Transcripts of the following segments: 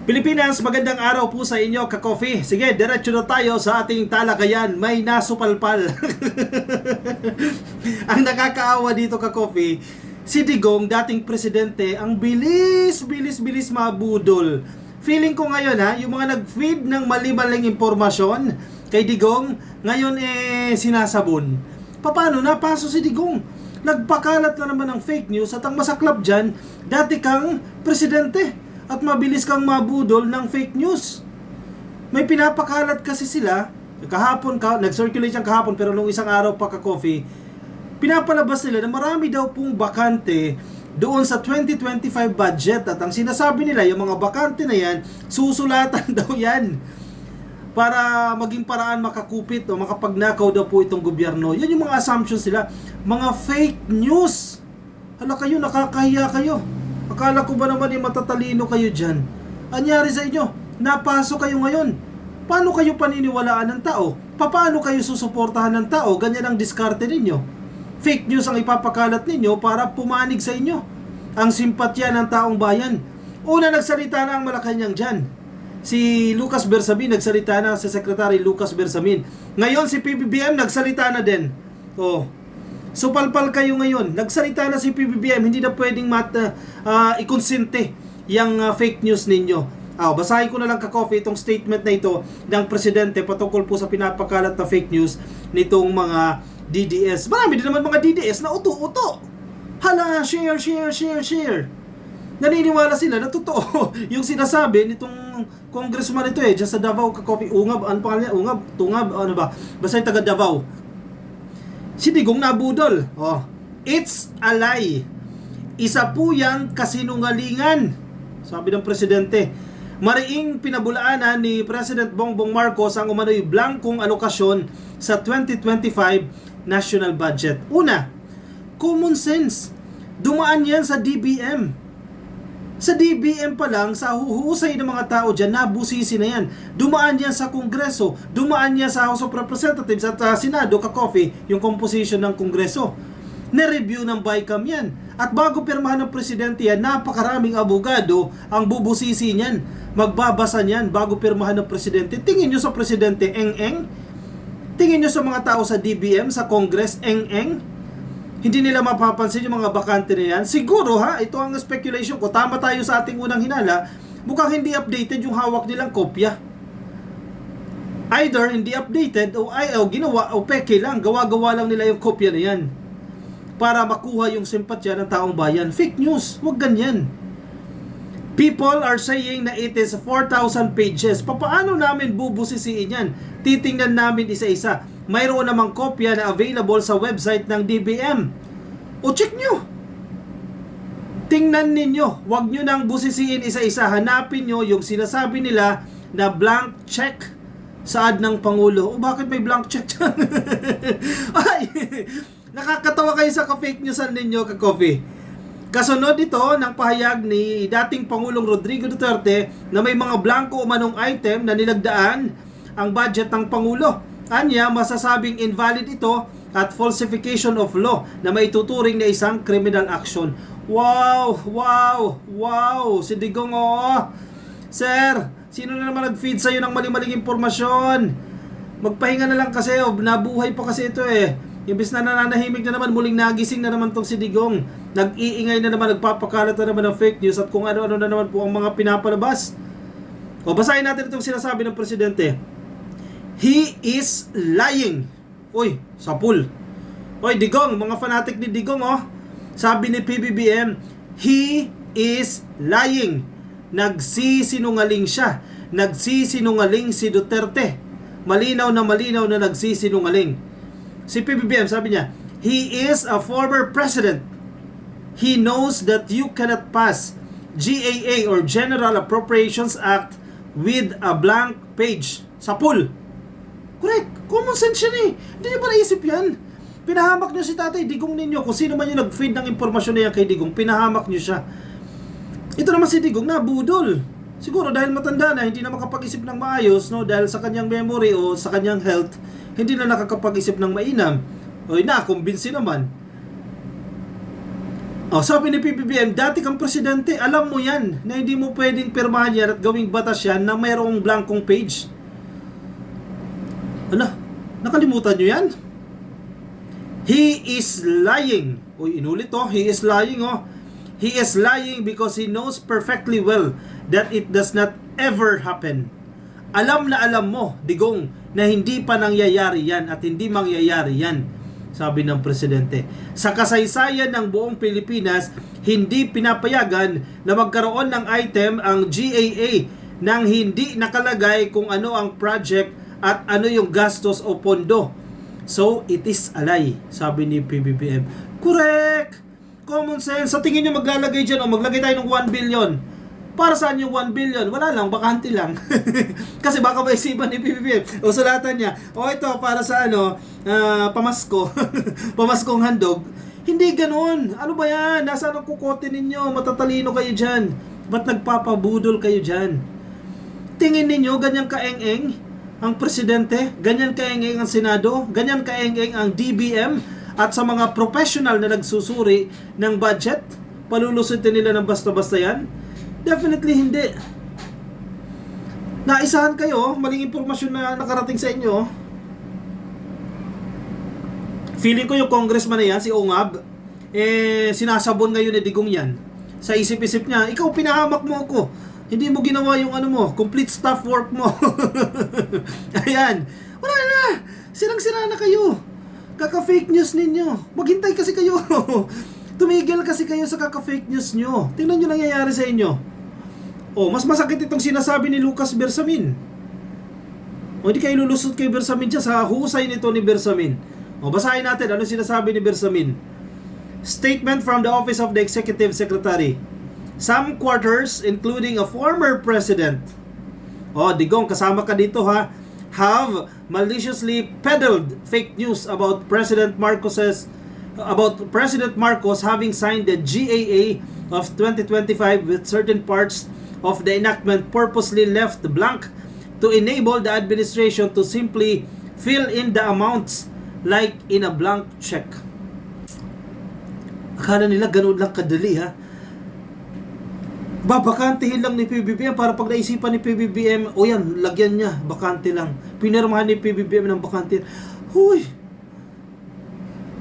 Pilipinas, magandang araw po sa inyo, ka-coffee. Sige, diretso na tayo sa ating talakayan. May nasupalpal. Ang nakakaawa dito, ka-coffee, si Digong, dating presidente, ang bilis mabudol. Feeling ko ngayon, yung mga nag-feed ng mali-maling impormasyon kay Digong, ngayon sinasabon. Paano napaso si Digong? Nagpakalat na naman ng fake news at ang masaklap dyan, dati kang presidente at mabilis kang mabudol ng fake news. May pinapakalat kasi sila, nag-circulate yan kahapon, pero nung isang araw pa, ka-coffee, pinapalabas nila na marami daw pong bakante doon sa 2025 budget, at ang sinasabi nila, yung mga bakante na yan, susulatan daw yan para maging paraan makakupit o makapagnakaw daw po itong gobyerno. Yan yung mga assumptions nila, mga fake news. Hala kayo, nakakahiya kayo. Akala ko ba naman matatalino kayo dyan? Anyari sa inyo? Napasok kayo ngayon. Paano kayo paniniwalaan ng tao? Paano kayo susuportahan ng tao? Ganyan ang diskarte ninyo. Fake news ang ipapakalat ninyo para pumanig sa inyo ang simpatya ng taong bayan. Una, nagsalita na ang Malacanang dyan. Si Lucas Bersamin nagsalita na, si Secretary Lucas Bersamin. Ngayon si PBBM nagsalita na din. So palpal kayo ngayon. Nagsalita na si PBBM, hindi na pwedeng ikonsente yung fake news ninyo. Basahin ko na lang, ka-coffee, itong statement na ito ng presidente patungkol po sa pinapakalat na fake news nitong mga DDS. Marami din naman mga DDS na uto-uto. Hala, share. Naniniwala sila na totoo yung sinasabi nitong congressman ito dyan sa Davao, ka-coffee. Ungab, ano pangalan niya? Tungab, ano ba? Basta yung taga Davao. Si Digong nabudol. It's a lie. Isa po yang kasinungalingan, sabi ng presidente. Mariing pinabulaanan ni President Bongbong Marcos ang umano'y blankong alokasyon sa 2025 national budget. Una, common sense. Dumaan yan sa DBM. Sa DBM pa lang, sa huhusay ng mga tao dyan, nabusisi na yan. Dumaan yan sa Kongreso, dumaan yan sa House of Representatives at Senado, ka-coffee, yung composition ng Kongreso. Na-review ng BICAM yan. At bago pirmahan ng presidente yan, napakaraming abogado ang bubusisi niyan. Magbabasa niyan bago pirmahan ng presidente. Tingin nyo sa presidente, eng-eng? Tingin nyo sa mga tao sa DBM, sa Congress, eng-eng? Hindi nila mapapansin yung mga bakante na yan. Siguro ito ang speculation ko. Tama tayo sa ating unang hinala. Mukhang hindi updated yung hawak nilang kopya. Either hindi updated o ginawa o peke lang. Gawa-gawa lang nila yung kopya na yan para makuha yung simpatya ng taong bayan. Fake news. Huwag ganyan. People are saying na it is 4,000 pages. Paano namin bubusisiin yan? Titingnan namin isa-isa. Mayroon namang kopya na available sa website ng DBM. O check nyo. Tingnan ninyo. Huwag nyo nang busisiin isa-isa. Hanapin nyo yung sinasabi nila na blank check sa ad ng Pangulo. Bakit may blank check dyan? Ay, nakakatawa kayo sa ka-fake newsan ninyo, ka-coffee. Kasunod ito ng pahayag ni dating Pangulong Rodrigo Duterte na may mga blanco umanong item na nilagdaan ang budget ng Pangulo. Anya, masasabing invalid ito at falsification of law na maituturing na isang criminal action. Wow! Si Digong, Sir, sino na naman nag-feed sa'yo ng mali-maling impormasyon? Magpahinga na lang kasi, nabuhay pa kasi ito Imbis na nananahimik na naman, muling nagising na naman tong si Digong. Nag-iingay na naman, nagpapakalat na naman ng fake news at kung ano-ano na naman po ang mga pinapalabas. Basahin natin itong sinasabi ng presidente. He is lying. Sapul. Digong, mga fanatic ni Digong, sabi ni PBBM, he is lying. Nagsisinungaling siya. Nagsisinungaling si Duterte. Malinaw na nagsisinungaling. Si PBBM, sabi niya, he is a former president. He knows that you cannot pass GAA or General Appropriations Act with a blank page. Sapul. Correct. Common sense yan Hindi niyo ba naisip yan? Pinahamak niyo si Tatay Digong ninyo. Kung sino man yung nag-feed ng impormasyon na yan kay Digong, pinahamak niyo siya. Ito naman si Digong, nabudol. Siguro dahil matanda na, hindi na makapag-isip ng maayos, dahil sa kanyang memory o sa kanyang health, hindi na nakakapag-isip ng mainam. Nakumbinsi naman. Oh, sabi ni PBBM, dati kang presidente, alam mo yan, na hindi mo pwedeng pirmahan yan at gawing batas yan na mayroong blankong page. Ano? Nakalimutan nyo yan? He is lying. Uy, inulit oh, he is lying oh. He is lying because he knows perfectly well that it does not ever happen. Alam na alam mo, Digong, na hindi pa nangyayari yan at hindi mangyayari yan, sabi ng presidente. Sa kasaysayan ng buong Pilipinas, hindi pinapayagan na magkaroon ng item ang GAA nang hindi nakalagay kung ano ang project at ano yung gastos o pondo. So, it is a lie, sabi ni PBBM. Correct! Common sense. Sa tingin nyo maglalagay dyan o maglagay tayo ng 1 billion. Para saan yung 1 billion? Wala lang, bakante lang. Kasi baka maisipan ni PBBM. O sulatan niya, o ito para sa pamasko. Pamaskong handog. Hindi ganoon. Ano ba yan? Nasaan ang kukote ninyo? Matatalino kayo dyan. Ba't nagpapabudol kayo dyan? Tingin ninyo ganyan kaeng-eng ang presidente? Ganyan kaeng-eng ang Senado? Ganyan kaeng-eng ang DBM? At sa mga professional na nagsusuri ng budget? Palulusutin nila ng basta-basta yan? Definitely hindi. Naisahan kayo, maling impormasyon na nakarating sa inyo. Feeling ko yung congressman na yan, si Ongab, sinasabon ngayon ni Digong yan. Sa isip-isip niya, ikaw pinahamak mo ako. Hindi mo ginawa yung complete staff work mo. Ayan. Wala na. Sirang-sira na kayo. Kaka-fake news ninyo. Maghintay kasi kayo. Tumigil kasi kayo sa kaka-fake news nyo. Tingnan nyo nangyayari sa inyo. Oh, mas masakit itong sinasabi ni Lucas Bersamin. O, hindi kayo lulusot kay Bersamin dyan sa husay nito ni Bersamin. O, basahin natin ano sinasabi ni Bersamin. Statement from the Office of the Executive Secretary. Some quarters, including a former president, Digong, kasama ka dito ha, have maliciously peddled fake news about President Marcos having signed the GAA of 2025 with certain parts of the enactment purposely left blank to enable the administration to simply fill in the amounts like in a blank check. Akala nila ganoon lang kadali ha. Babakantihin lang ni PBBM para pag naisipan ni PBBM, yan, lagyan niya, bakante lang. Pinirmahan ni PBBM ng bakante. Huy!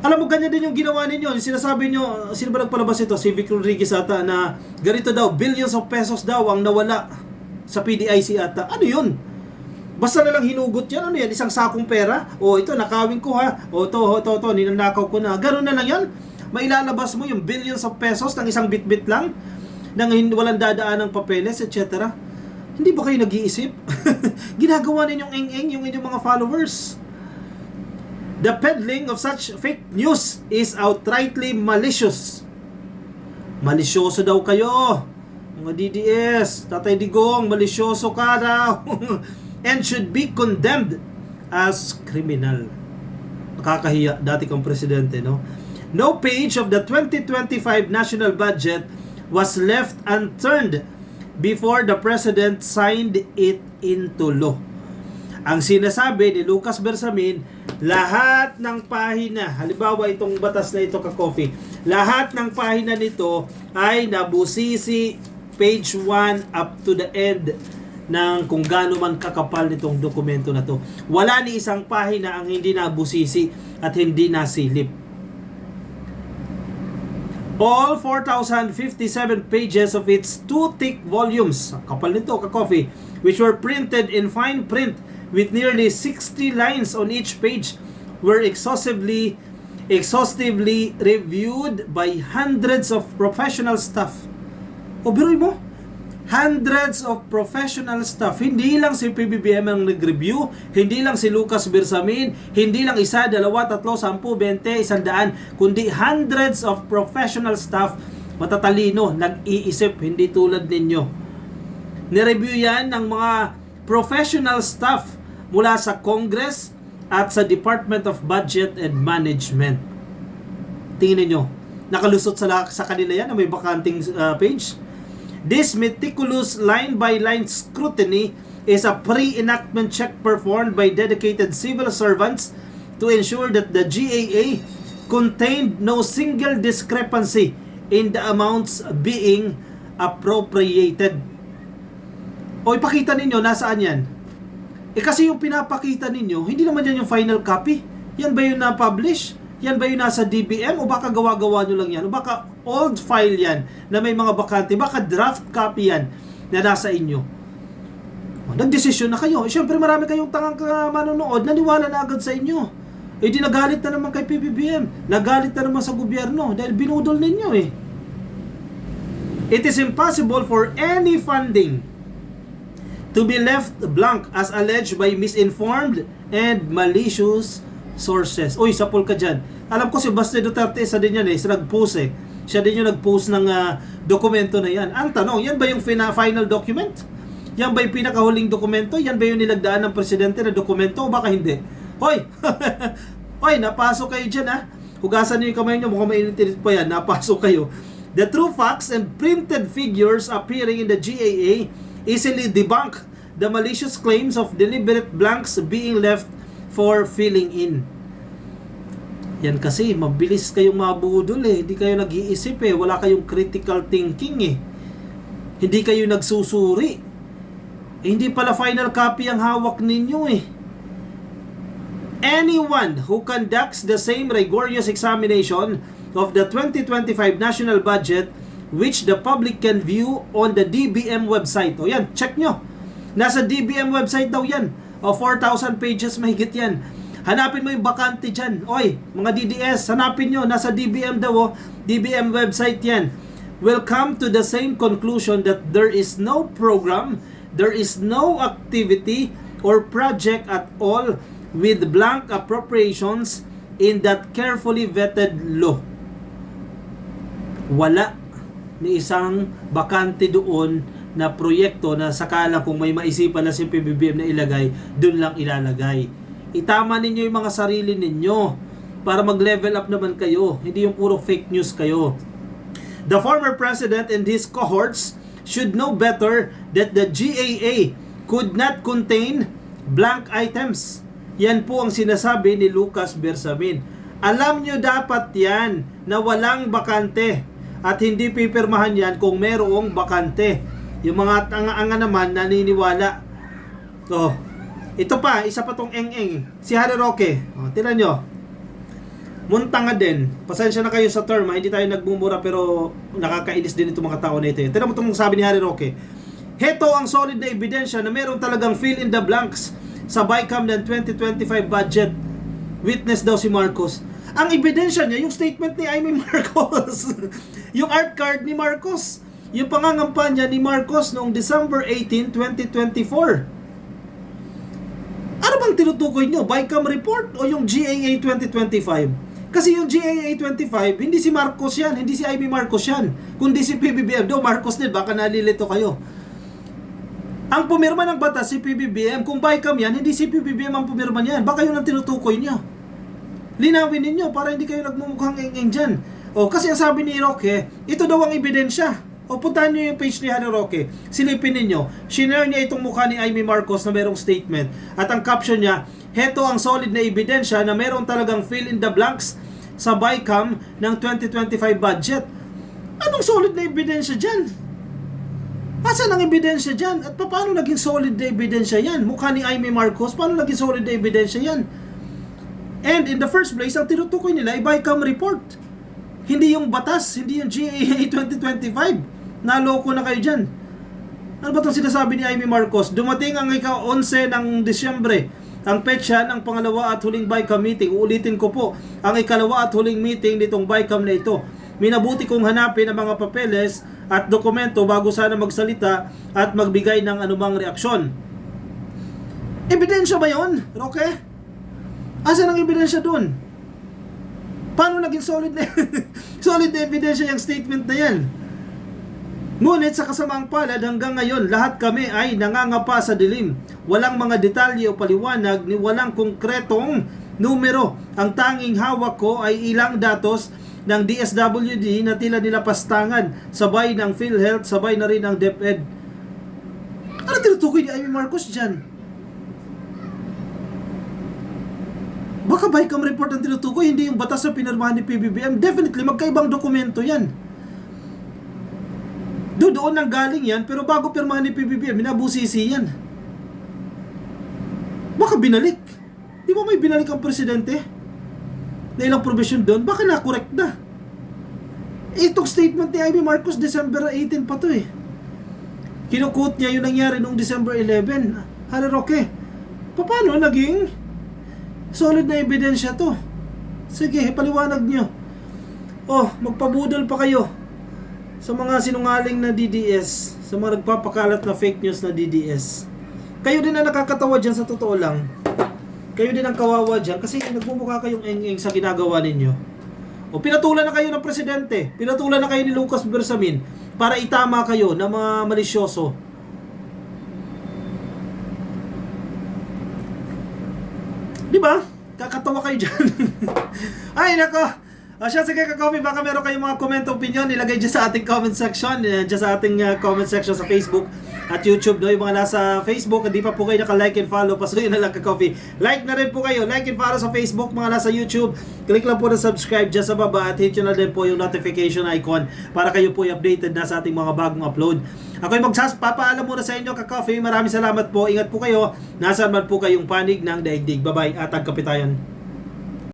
Alam mo, ganyan din yung ginawa ninyo. Yung sinasabi nyo, sino ba nagpalabas ito? Si Vic Rodriguez ata na ganito daw, billions of pesos daw ang nawala sa PDIC ata. Ano yun? Basta na lang hinugot yan. Ano yan? Isang sakong pera? Ito, nakawin ko ha. Ito, ninanakaw ko na. Ganun na lang yan. Mailalabas mo yung billions of pesos ng isang bit-bit lang nang walang dadaan ng papeles, etc. Hindi ba kayo nag-iisip? Ginagawa ninyong eng-eng yung inyong mga followers. The peddling of such fake news is outrightly malicious. Malisyoso daw kayo, mga DDS, Tatay Digong, malisyoso ka daw. And should be condemned as criminal. Nakakahiya, dati kang presidente, no? No page of the 2025 national budget was left unturned before the president signed it into law. Ang sinasabi ni Lucas Bersamin, lahat ng pahina, halimbawa itong batas na ito ka-coffee, lahat ng pahina nito ay nabusisi page 1 up to the end ng kung gaano man kakapal nitong dokumento na to. Wala ni isang pahina ang hindi nabusisi at hindi nasilip. All 4,057 pages of its two thick volumes, kapal nito ka-coffee, which were printed in fine print with nearly 60 lines on each page, were exhaustively reviewed by hundreds of professional staff. Biruin mo, hundreds of professional staff. Hindi lang si PBBM ang nag-review, hindi lang si Lucas Bersamin, hindi lang 1, 2, 3, 10, 20, 100, kundi hundreds of professional staff, matatalino, nag-iisip, hindi tulad ninyo. Nireview yan ng mga professional staff mula sa Congress at sa Department of Budget and Management. Tingnan nyo, nakalusot sa kanila yan na may bakanting page. This meticulous line-by-line scrutiny is a pre-enactment check performed by dedicated civil servants to ensure that the GAA contained no single discrepancy in the amounts being appropriated. O ipakita ninyo, nasaan yan? Kasi yung pinapakita ninyo, hindi naman yan yung final copy. Yan ba yung na-publish? Yan ba yung nasa DBM? O baka gawa-gawa nyo lang yan? O baka old file yan na may mga bakante? Baka draft copy yan na nasa inyo? Nagdesisyon na kayo. Siyempre marami kayong tangang manonood, naniwala na agad sa inyo. Di nagalit na naman kay PBBM. Nagalit na naman sa gobyerno dahil binudol ninyo eh. It is impossible for any funding to be left blank as alleged by misinformed and malicious sources. Uy, sapol ka dyan. Alam ko si Baste Duterte, isa din yan eh. Nag-post eh. Siya din yung nag-post ng dokumento na yan. Ang tanong, yan ba yung final document? Yan ba yung pinakahuling dokumento? Yan ba yung nilagdaan ng presidente na dokumento? O baka hindi? Hoy! Hoy, napasok kayo dyan ha. Hugasan niyo yung kamay niyo, mukhang mainit pa yan. Napasok kayo. The true facts and printed figures appearing in the GAA easily debunk the malicious claims of deliberate blanks being left for filling in. Yan kasi, mabilis kayong mabudol eh. Hindi kayo nag-iisip eh. Wala kayong critical thinking eh. Hindi kayo nagsusuri. Hindi pala final copy ang hawak ninyo eh. Anyone who conducts the same rigorous examination of the 2025 national budget which the public can view on the DBM website. O yan, check nyo. Nasa DBM website daw yan. O 4,000 pages mahigit yan. Hanapin mo yung bakante dyan. Oy, mga DDS, hanapin nyo. Nasa DBM daw o. DBM website yan. Will come to the same conclusion that there is no program, there is no activity or project at all with blank appropriations in that carefully vetted law. Wala ni isang bakante doon na proyekto na sakala kung may maisipan na si PBBM na ilagay, doon lang ilalagay. Itama ninyo yung mga sarili ninyo para mag-level up naman kayo. Hindi yung puro fake news kayo. The former president and his cohorts should know better that the GAA could not contain blank items. Yan po ang sinasabi ni Lucas Bersamin. Alam nyo dapat yan na walang bakante at hindi pipirmahan yan kung merong bakante. Yung mga tanga-anga naman naniniwala. So, ito pa, isa pa tong eng-eng. Si Harry Roque. Tingnan nyo. Muntanga din. Pasensya na kayo sa term. Hindi tayo nagmumura pero nakakainis din itong mga tao na ito. Tingnan mo itong sabi ni Harry Roque. Heto ang solid na ebidensya na meron talagang fill in the blanks sa BICAM ng 2025 budget. Witness daw si Marcos. Ang ebidensya niya, yung statement ni Amy Marcos. Yung art card ni Marcos. Yung pangangampanya ni Marcos noong December 18, 2024. Ano bang tinutukoy nyo? BICAM report o yung GAA 2025? Kasi yung GAA 25, hindi si Marcos yan, hindi si Amy Marcos yan, kundi si PBBM. Do Marcos din, baka nalilito kayo. Ang pumirma ng batas si PBBM, kung BICAM yan, hindi si PBBM ang pumirma niyan. Baka yun ang tinutukoy nyo. Linawin ninyo para hindi kayo nagmumukhang eng-eng dyan. O kasi ang sabi ni Roque, ito daw ang ebidensya. O puntahan nyo yung page ni Harry Roque. Silipin ninyo. Shinare niya itong mukha ni Amy Marcos na merong statement. At ang caption niya, heto ang solid na ebidensya na meron talagang fill in the blanks sa BICAM ng 2025 budget. Anong solid na ebidensya dyan? Asan ang ebidensya dyan? At paano naging solid na ebidensya yan? Mukha ni Amy Marcos, paano naging solid na ebidensya yan? And in the first place, ang tinutukoy nila ay BICAM report. Hindi yung batas, hindi yung GAA 2025. Naloko na kayo dyan. Ano ba itong sinasabi ni Amy Marcos? Dumating ang ika-11 ng Disyembre, ang petsa ng pangalawa at huling BICAM meeting. Uulitin ko po, ang ikalawa at huling meeting nitong BICAM na ito. Minabuti kong hanapin ang mga papeles at dokumento bago sana magsalita at magbigay ng anumang reaksyon. Ebidensya ba yun, Roque? Asan ang ebidensya dun? Paano naging solid na solid na ebidensya yung statement na yan? Ngunit sa kasamaang palad hanggang ngayon, lahat kami ay nangangapa sa dilim. Walang mga detalye o paliwanag ni walang konkretong numero. Ang tanging hawak ko ay ilang datos ng DSWD na tila nilapastangan, sabay ng PhilHealth, sabay na rin ang DepEd. Ano tinutukoy ni Amy Marcos dyan? Baka BICAM report ang tinutukoy, hindi yung batas na pinirmahan ni PBBM. Definitely, magkaibang dokumento yan. Doon nang galing yan, pero bago pirmahan ni PBBM, minabusisi yan. Baka binalik. Di ba may binalik ang presidente? Na ilang provision doon, baka na-correct na. Itong statement ni Amy Marcos, December 18 pa to eh. Kinukot niya yung nangyari noong December 11. Hala Roque, paano naging solid na ebidensya to? Sige, paliwanag nyo. Oh, magpabudol pa kayo sa mga sinungaling na DDS, sa mga nagpapakalat na fake news na DDS. Kayo din na nakakatawa dyan sa totoo lang. Kayo din ang kawawa dyan kasi nagmumukha kayong eng-eng sa ginagawa ninyo. O pinatulan na kayo ng presidente, pinatulan na kayo ni Lucas Bersamin para itama kayo ng mga malisyoso. Di ba? Kakatawa kayo dyan. Ay, nako. Siya, sige ka-coffee, baka meron kayong mga comment opinion, ilagay dyan sa ating comment section, dyan sa ating comment section sa Facebook at YouTube, no? Yung mga nasa Facebook, hindi pa po kayo naka-like and follow, pasukin na lang ka-coffee. Like na rin po kayo, like and follow sa Facebook, mga nasa YouTube, click lang po na subscribe dyan sa baba at hit nyo na din po yung notification icon para kayo po updated na sa ating mga bagong upload. Ako'y magpapaalam muna sa inyo, ka-coffee, maraming salamat po, ingat po kayo, nasaan man po kayong panig ng daigdig. Bye-bye at agkape tayo.